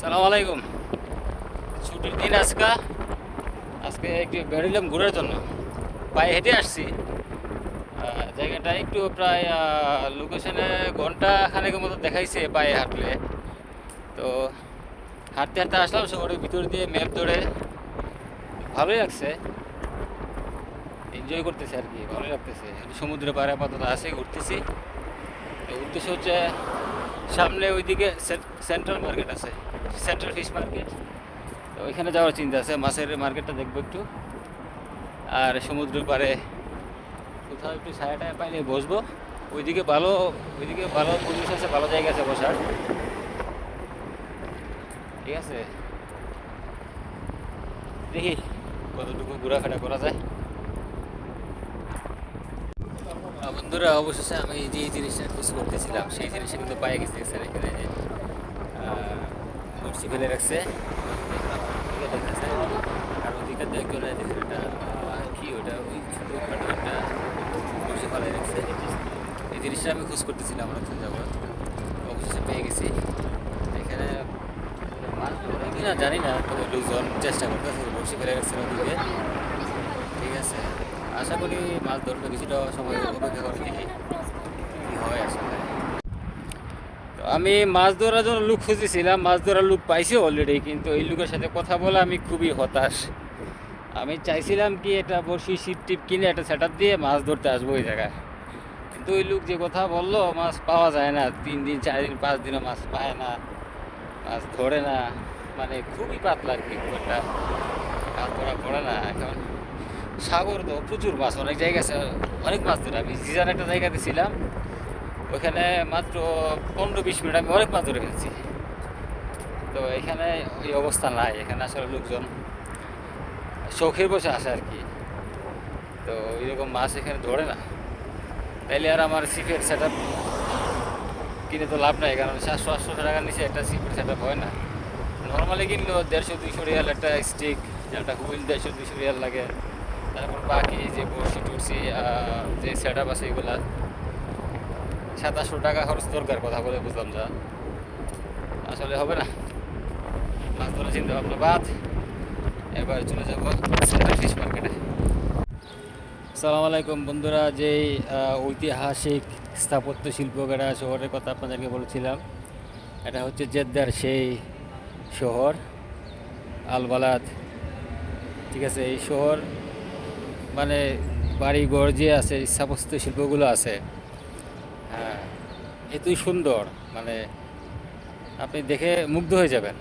সালাম আলাইকুম। ছুটির দিন আজকে আজকে একটু বেরোলাম ঘোরার জন্য। পায়ে হেঁটে আসছি। জায়গাটা একটু প্রায় লোকেশনে ঘন্টা খানেকের মতো দেখাইছে পায়ে হাঁটলে। তো হাঁটতে হাঁটতে আসলাম শহরের ভিতর দিয়ে ম্যাপ ধরে। ভালোই লাগছে, এনজয় করতেছি আর কি, ভালোই লাগতেছে। সমুদ্রের পাড়ে আপাতত আছে, ঘুরতেছি। তো উদ্দেশ্য হচ্ছে সামনে ওইদিকে সেন্ট্রাল মার্কেট আছে, সেন্ট্রাল ফিশ মার্কেট। তো ওইখানে যাওয়ার চিন্তা আছে, মাছের মার্কেটটা দেখবো একটু। আর সমুদ্রের পাড়ে কোথাও একটু ছায়া টায়া পাইলে বসবো। ওইদিকে ভালো, ওইদিকে ভালো পরিবেশ আছে, ভালো জায়গা আছে বসার। ঠিক আছে, দেখি কতটুকু ঘোরাফেরা করা যায়। বন্ধুরা, অবশেষে আমি যে জিনিসটা খোঁজ করতেছিলাম সেই জিনিসটা কিন্তু পাই গেছে। স্যার এখানে যে বড়শি ফেলে রাখছে, আর ওদিকে একজনের দেখছে একটা কি ওটা, ওই ছোটোখাটো একটা বড়শি ফেলে রাখছে। এই জিনিসটা আমি খোঁজ করতেছিলাম অনেকক্ষণ যাবত, অবশেষে পেয়ে গেছি। এখানে মাছ ধরে কিনা জানি না, তবে লোকজন চেষ্টা করতেছে, বড়শি ফেলে রাখছে ওদিকে। ঠিক আছে, আশা করি মাছ ধরলে কিছুটা সময় অপেক্ষা করে দেখি কি হয় আসলে। তো আমি মাছ ধরার জন্য লুক খুঁজেছিলাম, মাছ ধরার লুক পাইছি অলরেডি, কিন্তু এই লুকের সাথে কথা বলে আমি খুবই হতাশ। আমি চাইছিলাম কি একটা বড়শি ছিপ টিপ কিনে একটা সেট আপ দিয়ে মাছ ধরতে আসবো ওই জায়গায়, কিন্তু ওই লোক যে কথা বললো মাছ পাওয়া যায় না, 3 দিন 4 দিন 5 দিনও মাছ পায় না, মাছ ধরে না। মানে খুবই পাতলা আর কি, খুব একটা মাছ ধরা পড়ে না এখন। সাগর তো প্রচুর মাছ, অনেক জায়গা আছে, অনেক মাছ ধরে। আমি জিজার একটা জায়গাতে ছিলাম, ওইখানে মাত্র 15-20 মিনিট আমি অনেক মাছ ধরে ফেলছি। তো এখানে ওই অবস্থা নাই, এখানে আসলে লোকজন শখের বসে আসে আর কি। তো ওইরকম মাছ এখানে ধরে না। তাইলে আর আমার সিপের সেট আপ কিনে তো লাভ নাই, কারণ 700-800 টাকার নিচে একটা সিপের সেট আপ হয় না। নর্মালি কিনলেও 150-200 রিয়াল একটা স্টিক, একটা হুইল 150-200 রিয়াল লাগে। তারপর বাকি যে বড়শি টুরসি যে সেট আপ আছে এগুলা 700-800 টাকা খরচ দরকার, কথা বলে বুঝলাম যা। আসলে হবে না, মাছ ধরার চিন্তা ভাবনা বাদ। এবার চলে যাবো সেন্ট্রাল ফিশ মার্কেটে। আসসালামু আলাইকুম বন্ধুরা, যেই ঐতিহাসিক স্থাপত্য শিল্পকারা শহরের কথা আপনাদেরকে বলেছিলাম, এটা হচ্ছে জেদ্দার সেই শহর, আল বালাদ। ঠিক আছে, এই শহর মানে বাড়িঘর যে আছে, স্থাপত্য শিল্পগুলো আছে, হ্যাঁ, এতই সুন্দর, মানে আপনি দেখে মুগ্ধ হয়ে যাবেন।